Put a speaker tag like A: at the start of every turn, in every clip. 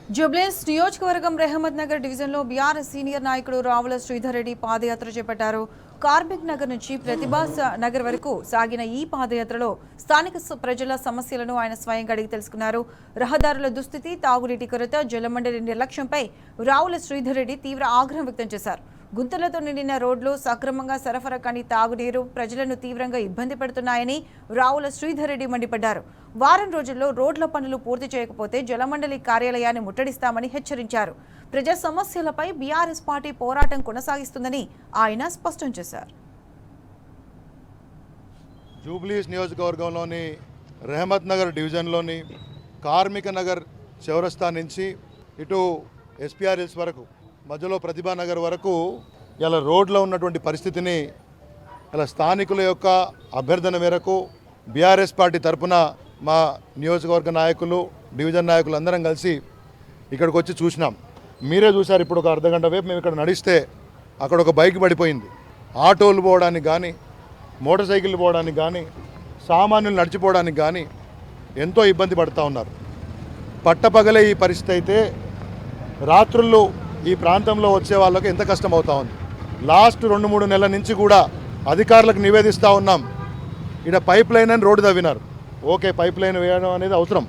A: జూబ్లీహిల్స్ నియోజకవర్గం రెహమత్ నగర్ డివిజన్లో BRS senior నాయకుడు రావుల శ్రీధర్ రెడ్డి పాదయాత్ర చేపట్టారు. కార్మిక్ నగర్ నుంచి ప్రతిభా నగర్ వరకు సాగిన ఈ పాదయాత్రలో స్థానిక ప్రజల సమస్యలను ఆయన స్వయంగా అడిగి తెలుసుకున్నారు. రహదారుల దుస్థితి, తాగునీటి కొరత, జలమండలి నిర్లక్ష్యంపై రావుల శ్రీధర్ రెడ్డి తీవ్ర ఆగ్రహం వ్యక్తం చేశారు. గుంతలతో నిండిన రోడ్లు, సక్రమంగా సరఫరా కాని తాగునీరు ప్రజలను తీవ్రంగా ఇబ్బంది పెడుతున్నాయని రావుల శ్రీధర్ రెడ్డి మండిపడ్డారు. వారం రోజుల్లో రోడ్ల పనులు పూర్తి చేయకపోతే జలమండలి కార్యాలయాన్ని ముట్టడిస్తామని హెచ్చరించారు. ప్రజా సమస్యలపై బీఆర్ఎస్ పార్టీ పోరాటం కొనసాగిస్తుందని ఆయన స్పష్టం చేశారు.
B: జూబ్లీహిల్స్ నియోజకవర్గంలోని రెహమత్ నగర్ డివిజన్లోని కార్మిక నగర్ చౌరస్తా నుంచి ఇటు ఎస్పీఆర్ హిల్స్ వరకు మధ్యలో ప్రతిభా నగర్ వరకు ఇలా రోడ్లో ఉన్నటువంటి పరిస్థితిని ఇలా స్థానికుల యొక్క అభ్యర్థన మేరకు బీఆర్ఎస్ పార్టీ తరఫున మా నియోజకవర్గ నాయకులు, డివిజన్ నాయకులు అందరం కలిసి ఇక్కడికి వచ్చి చూసినాం. మీరే చూశారు. ఇప్పుడు ఒక అర్ధగంట వైపు మేము ఇక్కడ నడిస్తే అక్కడ ఒక బైక్ పడిపోయింది. ఆటోలు పోవడానికి కానీ, మోటార్ సైకిళ్ళు పోవడానికి కానీ, సామాన్యులు నడిచిపోవడానికి కానీ ఎంతో ఇబ్బంది పడుతూ ఉన్నారు. పట్టపగలే ఈ పరిస్థితి అయితే రాత్రుల్లో ఈ ప్రాంతంలో వచ్చే వాళ్ళకి ఎంత కష్టం అవుతా ఉంది. లాస్ట్ 2-3 నెలల నుంచి కూడా అధికారులకు నివేదిస్తూ ఉన్నాం. ఇక్కడ పైప్ లైన్ అని రోడ్డు తవ్వినారు. ఓకే, పైప్ లైన్ వేయడం అనేది అవసరం.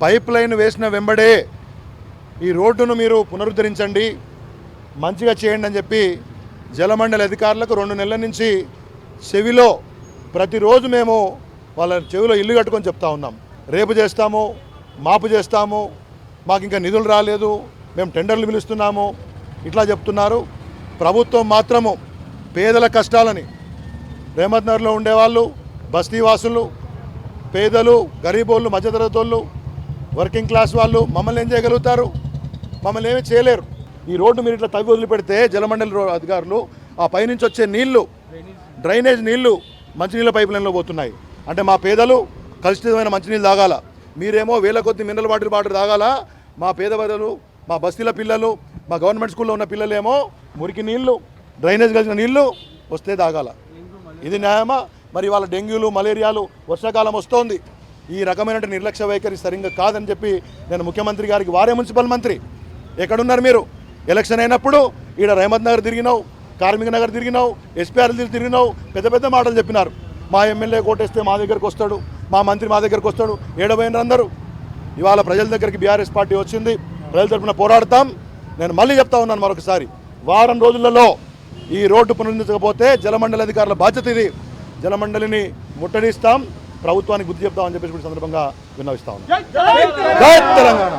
B: పైప్ లైన్ వేసిన వెంబడే ఈ రోడ్డును మీరు పునరుద్ధరించండి, మంచిగా చేయండి అని చెప్పి జలమండలి అధికారులకు 2 నెలల నుంచి చెవిలో ప్రతిరోజు మేము వాళ్ళ చెవిలో ఇల్లు కట్టుకొని చెప్తా ఉన్నాం. రేపు చేస్తాము, మాపు చేస్తాము, మాకు ఇంకా నిధులు రాలేదు, మేము టెండర్లు పిలుస్తున్నాము, ఇట్లా చెప్తున్నారు. ప్రభుత్వం మాత్రము పేదల కష్టాలని, రెహమత్ నగర్లో ఉండేవాళ్ళు, బస్తీవాసులు, పేదలు, గరీబోళ్ళు, మధ్యతరగతి వాళ్ళు, వర్కింగ్ క్లాస్ వాళ్ళు మమ్మల్ని ఏం చేయగలుగుతారు? మమ్మల్ని ఏమీ చేయలేరు. ఈ రోడ్డు మీరు ఇట్లా తవ్వి వదిలిపెడితే జలమండలి అధికారులు ఆ పైనుంచి వచ్చే నీళ్లు, డ్రైనేజ్ నీళ్లు మంచినీళ్ళ పైప్ లైన్లో పోతున్నాయి. అంటే మా పేదలు కలుషితమైన మంచినీళ్ళు తాగాల, మీరేమో వేల కొద్ది మినరల్ వాటర్ తాగాల. మా పేద ప్రజలు, మా బస్తీల పిల్లలు, మా గవర్నమెంట్ స్కూల్లో ఉన్న పిల్లలేమో మురికి నీళ్లు, డ్రైనేజ్ కలిసిన నీళ్లు వస్తే తాగాల. ఇది న్యాయమా? మరి వాళ్ళ డెంగ్యూలు, మలేరియాలు వర్షాకాలం వస్తోంది. ఈ రకమైన నిర్లక్ష్య వైఖరి సరిగ్గా కాదని చెప్పి నేను ముఖ్యమంత్రి గారికి, వారే మున్సిపల్ మంత్రి, ఎక్కడున్నారు మీరు? ఎలక్షన్ అయినప్పుడు ఈడ రెహమత్ నగర్ తిరిగినావు, కార్మిక నగర్ తిరిగినావు, ఎస్పీఆర్ తిరిగినావు, పెద్ద పెద్ద మాటలు చెప్పినారు. మా ఎమ్మెల్యే కోటేస్తే మా దగ్గరకు వస్తాడు, మా మంత్రి మా దగ్గరకు వస్తాడు, ఏడబోయినారు అందరూ. ఇవాళ ప్రజల దగ్గరికి బీఆర్ఎస్ పార్టీ వచ్చింది, ప్రజల తరఫున పోరాడతాం. నేను మళ్ళీ చెప్తా ఉన్నాను మరొకసారి, వారం రోజులలో ఈ రోడ్డు పునరుద్ధరించకపోతే జలమండలి అధికారుల బాధ్యత ఇది. జలమండలిని ముట్టడిస్తాం, ప్రభుత్వానికి బుద్ధి చెప్తామని చెప్పేసి సందర్భంగా విన్నవిస్తా ఉన్నాం. జై తెలంగాణ.